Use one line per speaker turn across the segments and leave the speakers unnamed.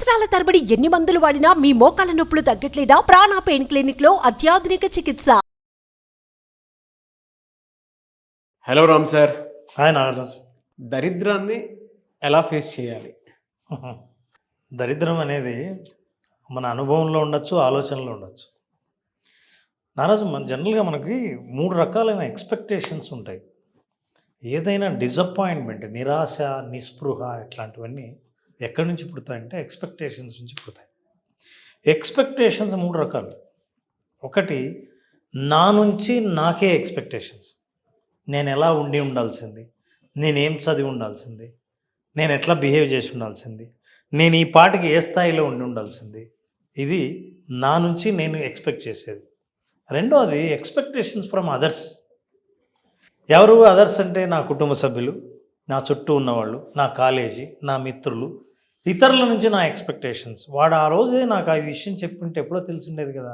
సంవత్సరాల తరబడి ఎన్ని మందులు వాడినా మీ మోకాల నొప్పులు తగ్గట్లేదా? ప్రాణ పెయిన్ క్లినిక్ లో అత్యాధునిక చికిత్స.
Hello Ram sir,
hi Nagaraj.
దరిద్రాన్ని ఎలా ఫేస్ చేయాలి?
దరిద్రం అనేది మన అనుభవంలో ఉండొచ్చు, ఆలోచనలో ఉండొచ్చు. నాగరాజు, జనరల్గా మనకి 3 రకాలైన ఎక్స్పెక్టేషన్స్ ఉంటాయి. ఏదైనా డిసప్పాయింట్మెంట్, నిరాశ, నిస్పృహ ఇట్లాంటివన్నీ ఎక్కడి నుంచి పుడతాయంటే ఎక్స్పెక్టేషన్స్ నుంచి పుడతాయి. ఎక్స్పెక్టేషన్స్ 3 రకాలు. ఒకటి, నా నుంచి నాకే ఎక్స్పెక్టేషన్స్. నేను ఎలా ఉండాల్సింది, నేనేం చదివి ఉండాల్సింది, నేను ఎట్లా బిహేవ్ చేసి ఉండాల్సింది, నేను ఈ పాటికి ఏ స్థాయిలో ఉండాల్సింది. ఇది నా నుంచి నేను ఎక్స్పెక్ట్ చేసేది. రెండోది ఎక్స్పెక్టేషన్స్ ఫ్రమ్ అదర్స్. ఎవరు అదర్స్ అంటే నా కుటుంబ సభ్యులు, నా చుట్టూ ఉన్నవాళ్ళు, నా కాలేజీ, నా మిత్రులు, ఇతరుల నుంచి నా ఎక్స్పెక్టేషన్స్. వాడు ఆ రోజే నాకు ఆ విషయం చెప్పుంటే ఎప్పుడో తెలిసిండేది కదా.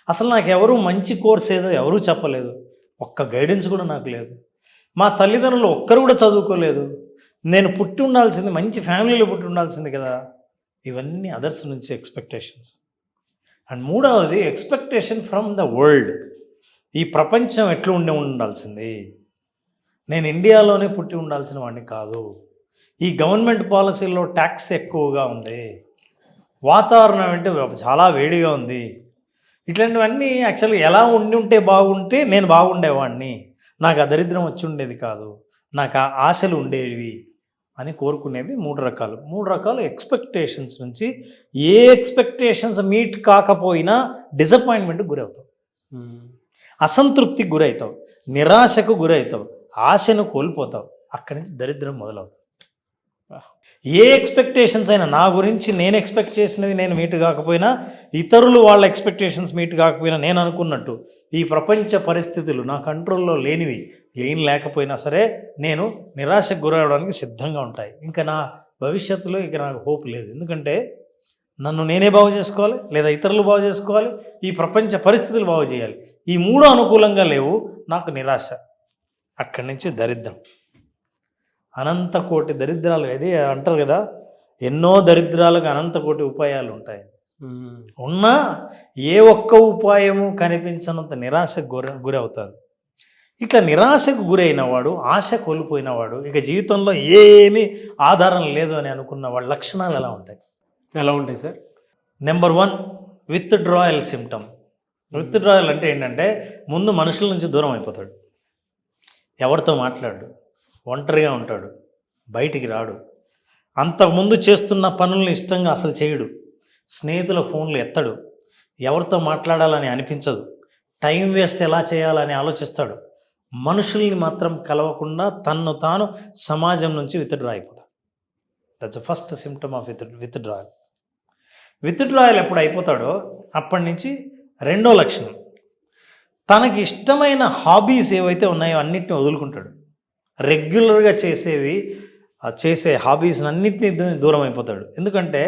అసలు నాకు ఎవరు మంచి కోర్స్ ఏదో ఎవరూ చెప్పలేదు, ఒక్క గైడెన్స్ కూడా నాకు లేదు. మా తల్లిదండ్రులు ఒక్కరు కూడా చదువుకోలేదు. నేను పుట్టి ఉండాల్సింది, మంచి ఫ్యామిలీలో పుట్టి ఉండాల్సింది కదా. ఇవన్నీ అదర్స్ నుంచి ఎక్స్పెక్టేషన్స్. అండ్ మూడవది ఎక్స్పెక్టేషన్ ఫ్రమ్ ద వరల్డ్. ఈ ప్రపంచం ఎట్లా ఉండాల్సింది, నేను ఇండియాలోనే పుట్టి ఉండాల్సిన వాడిని కాదు, ఈ గవర్నమెంట్ పాలసీల్లో ట్యాక్స్ ఎక్కువగా ఉంది, వాతావరణం అంటే చాలా వేడిగా ఉంది, ఇట్లాంటివన్నీ యాక్చువల్గా ఎలా ఉంటే బాగుంటే నేను బాగుండేవాడిని, నాకు ఆ దరిద్రం వచ్చి ఉండేది కాదు, నాకు ఆ ఆశలు ఉండేవి అని కోరుకునేవి 3 రకాలు. 3 రకాల ఎక్స్పెక్టేషన్స్ నుంచి ఏ ఎక్స్పెక్టేషన్స్ మీట్ కాకపోయినా డిసప్పాయింట్మెంట్కి గురవుతావు, అసంతృప్తికి గురవుతావు, నిరాశకు గురవుతావు, ఆశను కోల్పోతావు. అక్కడి నుంచి దరిద్రం మొదలవుతుంది. ఏ ఎక్స్పెక్టేషన్స్ అయినా, నా గురించి నేను ఎక్స్పెక్ట్ చేసినవి నేను మీట్ కాకపోయినా, ఇతరులు వాళ్ళ ఎక్స్పెక్టేషన్స్ మీట్ కాకపోయినా, నేను అనుకున్నట్టు ఈ ప్రపంచ పరిస్థితులు నా కంట్రోల్లో లేకపోయినా సరే నేను నిరాశకు గురవడానికి సిద్ధంగా ఉంటాయి. ఇంకా నా భవిష్యత్తులో ఇక నాకు హోప్ లేదు. ఎందుకంటే నన్ను నేనే బాగు చేసుకోవాలి, లేదా ఇతరులు బాగు చేసుకోవాలి, ఈ ప్రపంచ పరిస్థితులు బాగు చేయాలి. ఈ 3 అనుకూలంగా లేవు, నాకు నిరాశ. అక్కడి నుంచి దరిద్రం, అనంత కోటి దరిద్రాలు. అదే అంటారు కదా, ఎన్నో దరిద్రాలకు అనంత కోటి ఉపాయాలు ఉంటాయి. ఉన్నా ఏ ఒక్క ఉపాయము కనిపించనంత నిరాశకు గురవుతారు. ఇట్లా నిరాశకు గురైన వాడు, ఆశ కోల్పోయినవాడు, ఇక జీవితంలో ఏమీ ఆధారం లేదు అని అనుకున్న వాళ్ళ లక్షణాలు ఎలా ఉంటాయి?
Sir?
Number 1, withdrawal symptom. Withdrawal అంటే ఏంటంటే, ముందు మనుషుల నుంచి దూరం అయిపోతాడు, ఎవరితో మాట్లాడు, ఒంటరిగా ఉంటాడు, బయటికి రాడు, అంతకుముందు చేస్తున్న పనులను ఇష్టంగా అసలు చేయడు, స్నేహితుల ఫోన్లు ఎత్తడు, ఎవరితో మాట్లాడాలని అనిపించదు, టైం వేస్ట్ ఎలా చేయాలని ఆలోచిస్తాడు, మనుషుల్ని మాత్రం కలవకుండా తన్ను తాను సమాజం నుంచి విత్డ్రా అయిపోతాడు. That's the first symptom of withdrawal. Withdrawal ఎప్పుడు అయిపోతాడో అప్పటి నుంచి రెండో లక్షణం, తనకి ఇష్టమైన హాబీస్ ఏవైతే ఉన్నాయో అన్నిటిని వదులుకుంటాడు. రెగ్యులర్గా చేసే హాబీస్ అన్నిటినీ దూరం అయిపోతాడు. ఎందుకంటే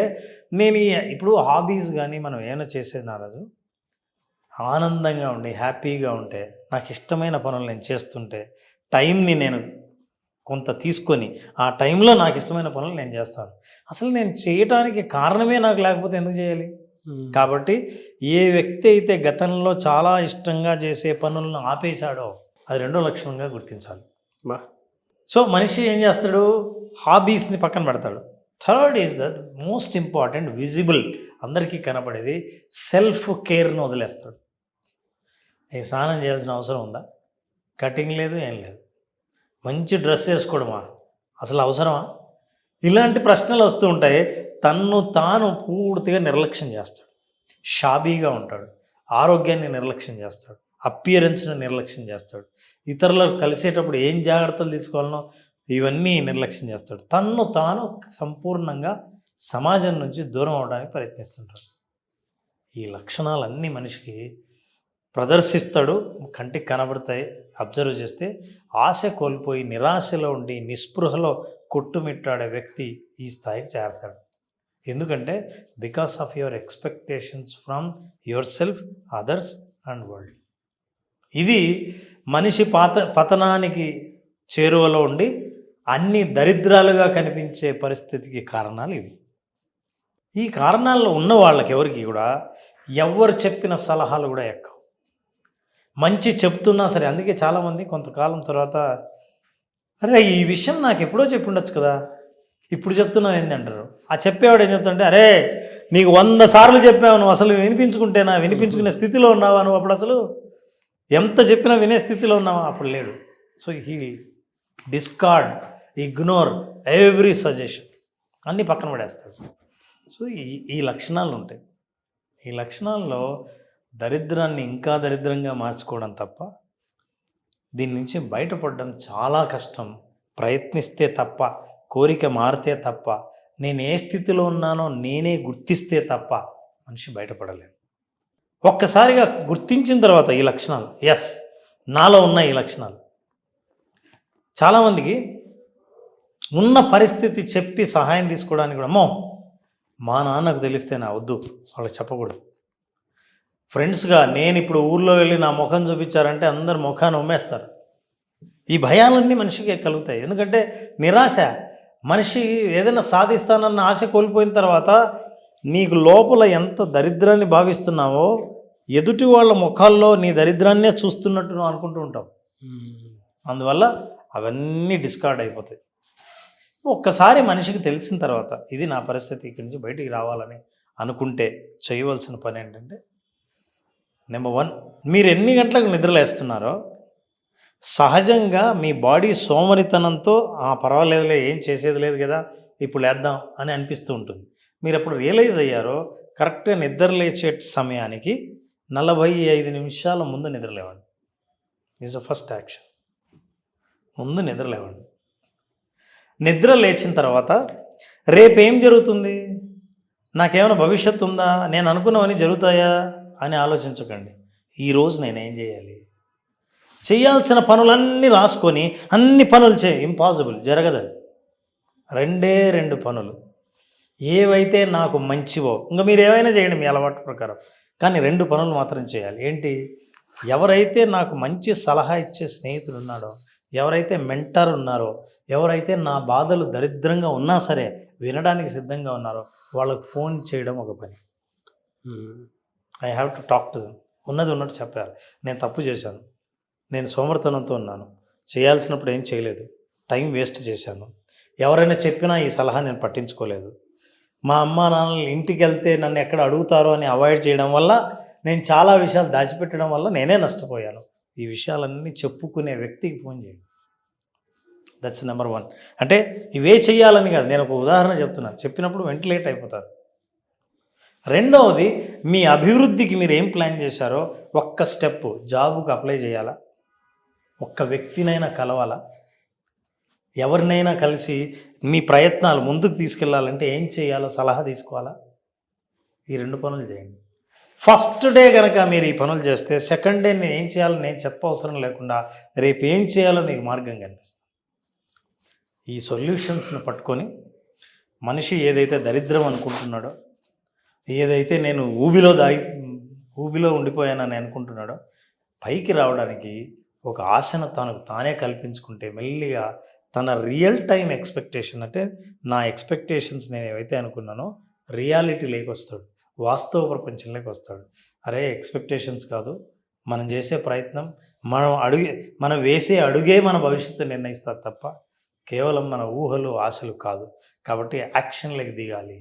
నేను ఇప్పుడు హాబీస్ కానీ మనం ఏమైనా చేసేది నారాజు, ఆనందంగా ఉండి హ్యాపీగా ఉంటే, నాకు ఇష్టమైన పనులు నేను చేస్తుంటే, టైంని నేను కొంత తీసుకొని ఆ టైంలో నాకు ఇష్టమైన పనులు నేను చేస్తాను. అసలు నేను చేయటానికి కారణమే నాకు లేకపోతే ఎందుకు చేయాలి? కాబట్టి ఏ వ్యక్తి అయితే గతంలో చాలా ఇష్టంగా చేసే పనులను ఆపేశాడో అది రెండో లక్షణంగా గుర్తించాలి. సో మనిషి ఏం చేస్తాడు, హాబీస్ని పక్కన పెడతాడు. Third is the most important, visible, అందరికీ కనపడేది, సెల్ఫ్ కేర్ను వదిలేస్తాడు. ఈ స్నానం చేయాల్సిన అవసరం ఉందా? కటింగ్ లేదు, ఏం లేదు. మంచి డ్రెస్ వేసుకోవడమా అసలు అవసరమా? ఇలాంటి ప్రశ్నలు వస్తూ ఉంటాయి. తన్ను తాను పూర్తిగా నిర్లక్ష్యం చేస్తాడు, షాబీగా ఉంటాడు, ఆరోగ్యాన్ని నిర్లక్ష్యం చేస్తాడు, అపియరెన్స్ను నిర్లక్ష్యం చేస్తాడు, ఇతరులకు కలిసేటప్పుడు ఏం జాగ్రత్తలు తీసుకోవాలనో ఇవన్నీ నిర్లక్ష్యం చేస్తాడు. తన్ను తాను సంపూర్ణంగా సమాజం నుంచి దూరం అవడానికి ప్రయత్నిస్తుంటాడు. ఈ లక్షణాలన్నీ మనిషికి ప్రదర్శిస్తాడు, కంటికి కనబడతాయి. అబ్జర్వ్ చేస్తే ఆశ కోల్పోయి నిరాశలో ఉండి నిస్పృహలో కొట్టుమిట్టాడే వ్యక్తి ఈ స్థాయికి చేరతాడు. ఎందుకంటే because of your expectations from your self, others and world. ఇది మనిషి పతనానికి చేరువలో ఉండి అన్ని దరిద్రాలుగా కనిపించే పరిస్థితికి కారణాలు ఇవి. ఈ కారణాల్లో ఉన్న వాళ్ళకి ఎవరికి కూడా ఎవరు చెప్పిన సలహాలు కూడా ఎక్కవు. మంచి చెప్తున్నా సరే, అందుకే చాలామంది కొంతకాలం తర్వాత అరే ఈ విషయం నాకు ఎప్పుడో చెప్పి ఉండొచ్చు కదా, ఇప్పుడు చెప్తున్నావు ఏంది అంటారు. ఆ చెప్పేవాడు ఏం చెప్తుంటే, అరే నీకు 100 సార్లు చెప్పావు, నువ్వు అసలు వినిపించుకుంటేనా, వినిపించుకునే స్థితిలో ఉన్నావా నువ్వు, అప్పుడు అసలు ఎంత చెప్పినా వినే స్థితిలో ఉన్నావా, అప్పుడు లేడు. So he discard, ignore every suggestion, అన్నీ పక్కన పడేస్తాడు. సో ఈ లక్షణాలు ఉంటాయి. ఈ లక్షణాల్లో దరిద్రాన్ని ఇంకా దరిద్రంగా మార్చుకోవడం తప్ప దీని నుంచి బయటపడడం చాలా కష్టం. ప్రయత్నిస్తే తప్ప, కోరిక మారితే తప్ప, నేను ఏ స్థితిలో ఉన్నానో నేనే గుర్తిస్తే తప్ప మనిషి బయటపడలేను. ఒక్కసారిగా గుర్తించిన తర్వాత ఈ లక్షణాలు, ఎస్ నాలో ఉన్న ఈ లక్షణాలు, చాలామందికి ఉన్న పరిస్థితి చెప్పి సహాయం తీసుకోవడానికి కూడా, అమ్మో మా నాన్నకు తెలిస్తే నా వద్దు, వాళ్ళకి చెప్పకూడదు. ఫ్రెండ్స్గా నేను ఇప్పుడు ఊర్లో వెళ్ళి నా ముఖం చూపించారంటే అందరు ముఖాన్ని ఉమ్మేస్తారు. ఈ భయాలన్నీ మనిషికి కలుగుతాయి. ఎందుకంటే నిరాశ, మనిషి ఏదైనా సాధిస్తానన్న ఆశ కోల్పోయిన తర్వాత నీకు లోపల ఎంత దరిద్రాన్ని భావిస్తున్నావో ఎదుటి వాళ్ళ ముఖాల్లో నీ దరిద్రాన్నే చూస్తున్నట్టు నువ్వు అనుకుంటూ ఉంటావు. అందువల్ల అవన్నీ డిస్కార్డ్ అయిపోతాయి. ఒక్కసారి మనిషికి తెలిసిన తర్వాత ఇది నా పరిస్థితి, ఇక్కడి నుంచి బయటికి రావాలని అనుకుంటే చేయవలసిన పని ఏంటంటే, నెంబర్ 1, మీరు ఎన్ని గంటలకు నిద్రలేస్తున్నారో సహజంగా మీ బాడీ సోమరితనంతో పర్వాలేదులే ఏం చేసేది లేదు కదా ఇప్పుడు లేద్దాం అని అనిపిస్తూ ఉంటుంది. మీరు ఎప్పుడు రియలైజ్ అయ్యారో కరెక్ట్గా నిద్ర లేచే సమయానికి 45 నిమిషాల ముందు నిద్రలేవండి. Is the first action. ముందు నిద్రలేవండి. నిద్ర లేచిన తర్వాత రేపేం జరుగుతుంది, నాకేమైనా భవిష్యత్తు ఉందా, నేను అనుకున్నవన్నీ జరుగుతాయా అని ఆలోచించకండి. ఈరోజు నేనేం చేయాలి, చేయాల్సిన పనులన్నీ రాసుకొని అన్ని పనులు ఇంపాసిబుల్, జరగదు. అది 2 పనులు ఏవైతే నాకు మంచివో, ఇంకా మీరు ఏమైనా చేయండి మీ అలవాటు ప్రకారం, కానీ 2 పనులు మాత్రం చేయాలి. ఏంటి, ఎవరైతే నాకు మంచి సలహా ఇచ్చే స్నేహితుడు ఉన్నాడో, ఎవరైతే మెంటర్ ఉన్నారో, ఎవరైతే నా బాధలు దరిద్రంగా ఉన్నా సరే వినడానికి సిద్ధంగా ఉన్నారో వాళ్ళకు ఫోన్ చేయడం ఒక పని. I have to talk to them. ఉన్నది ఉన్నట్టు చెప్పారు, నేను తప్పు చేశాను, నేను సోమర్తనంతో ఉన్నాను, చేయాల్సినప్పుడు ఏం చేయలేదు, టైం వేస్ట్ చేశాను, ఎవరైనా చెప్పినా ఈ సలహా నేను పట్టించుకోలేదు, మా అమ్మ నాన్నలు ఇంటికి వెళ్తే నన్ను ఎక్కడ అడుగుతారో అని అవాయిడ్ చేయడం వల్ల నేను చాలా విషయాలు దాచిపెట్టడం వల్ల నేనే నష్టపోయాను. ఈ విషయాలన్నీ చెప్పుకునే వ్యక్తికి ఫోన్ చేయండి. That's number 1. అంటే ఇవే చేయాలని కాదు, నేను ఒక ఉదాహరణ చెప్తున్నాను, చెప్పినప్పుడు వెంటిలేట్ అయిపోతారు. రెండవది, మీ అభివృద్ధికి మీరు ఏం ప్లాన్ చేశారో ఒక్క స్టెప్, జాబుకు అప్లై చేయాలా, ఒక్క వ్యక్తినైనా కలవాలా, ఎవరినైనా కలిసి మీ ప్రయత్నాలు ముందుకు తీసుకెళ్లాలంటే ఏం చేయాలో సలహా తీసుకోవాలా. ఈ 2 పనులు చేయండి. ఫస్ట్ డే కనుక మీరు ఈ పనులు చేస్తే సెకండ్ డే నేను ఏం చేయాలో నేను చెప్పవసరం లేకుండా రేపు ఏం చేయాలో మీకు మార్గం కనిపిస్తుంది. ఈ సొల్యూషన్స్ని పట్టుకొని మనిషి ఏదైతే దరిద్రం అనుకుంటున్నాడో, ఏదైతే నేను ఊబిలో ఉండిపోయానని అనుకుంటున్నాడో పైకి రావడానికి ఒక ఆశను తనకు తానే కల్పించుకుంటే మెల్లిగా తన రియల్ టైం ఎక్స్పెక్టేషన్, అంటే నా ఎక్స్పెక్టేషన్స్ నేను ఏవైతే అనుకున్నానో రియాలిటీ లేకొస్తాడు, వాస్తవ ప్రపంచంలోకి వస్తాడు. అరే ఎక్స్పెక్టేషన్స్ కాదు, మనం చేసే ప్రయత్నం, మనం వేసే అడుగే మన భవిష్యత్తు నిర్ణయిస్తుంది తప్ప కేవలం మన ఊహలు ఆశలు కాదు. కాబట్టి యాక్షన్లోకి దిగాలి.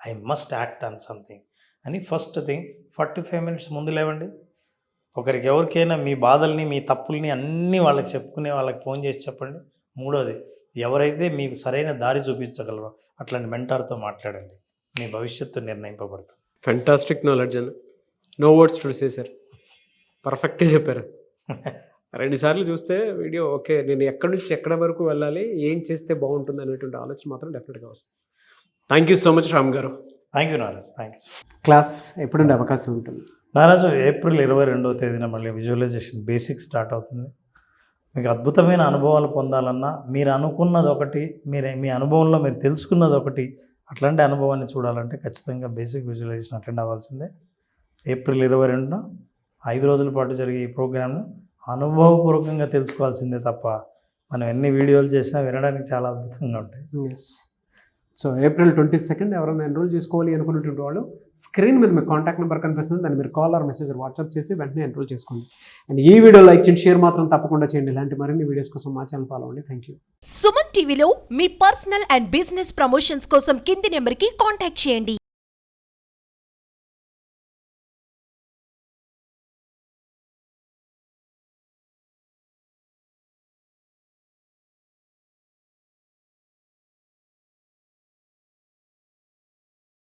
I must act on something అని ఫస్ట్ థింగ్ 45 మినిట్స్ ముందు లేవండి. ఒకరికి ఎవరికైనా మీ బాధల్ని మీ తప్పుల్ని అన్నీ వాళ్ళకి చెప్పుకునే వాళ్ళకి ఫోన్ చేసి చెప్పండి. మూడోది, ఎవరైతే మీకు సరైన దారి చూపించగలరో అట్లాంటి మెంటార్తో మాట్లాడండి. మీ భవిష్యత్తు నిర్ణయింపబడుతుంది.
ఫెంటాస్టిక్ నాలెడ్జ్ అన్న, no words to say sir, పర్ఫెక్ట్గా చెప్పారు. 2 సార్లు చూస్తే వీడియో ఓకే, నేను ఎక్కడి నుంచి ఎక్కడ వరకు వెళ్ళాలి, ఏం చేస్తే బాగుంటుంది అనేటువంటి ఆలోచన మాత్రం డెఫినెట్గా వస్తుంది. Thank you so much Ram గారు.
Thank you Naraj. Thank you.
Class ఎప్పుడుండే అవకాశం ఉంటుంది?
నారాజు ఏప్రిల్ 22వ తేదీన మళ్ళీ విజువలైజేషన్ బేసిక్ స్టార్ట్ అవుతుంది. మీకు అద్భుతమైన అనుభవాలు పొందాలన్నా, మీరు అనుకున్నది ఒకటి, మీ అనుభవంలో మీరు తెలుసుకున్నది ఒకటి, అట్లాంటి అనుభవాన్ని చూడాలంటే ఖచ్చితంగా బేసిక్ విజువలైజేషన్ అటెండ్ అవ్వాల్సిందే. ఏప్రిల్ 22న 5 రోజుల పాటు జరిగే ఈ ప్రోగ్రామ్ను అనుభవపూర్వకంగా తెలుసుకోవాల్సిందే తప్ప మనం ఎన్ని వీడియోలు చేసినా వినడానికి చాలా అద్భుతంగా ఉంటాయి.
సో April 22 ఎవరైనా ఎన్రోల్ చేసుకోవాలి అనుకున్నటువంటి వాళ్ళు స్క్రీన్ మీద మీకు కాంటాక్ట్ నెంబర్ కనిపిస్తుంది, దాన్ని మీరు కాల్ ఆర్ మెసేజ్ వాట్సాప్ చేసి వెంటనే ఎన్రోల్ చేసుకోండి. అండ్ ఈ వీడియో లైక్ చేయండి, షేర్ మాత్రం తప్పకుండా చేయండి. ఇలాంటి మరిన్ని వీడియోస్ కోసం మా ఛానల్ ఫాలో అవ్వండి. Thank you.
సుమన్ టీవీలో మీ పర్సనల్ అండ్ బిజినెస్ ప్రమోషన్స్ కోసం కింది నెంబర్కి కాంటాక్ట్ చేయండి.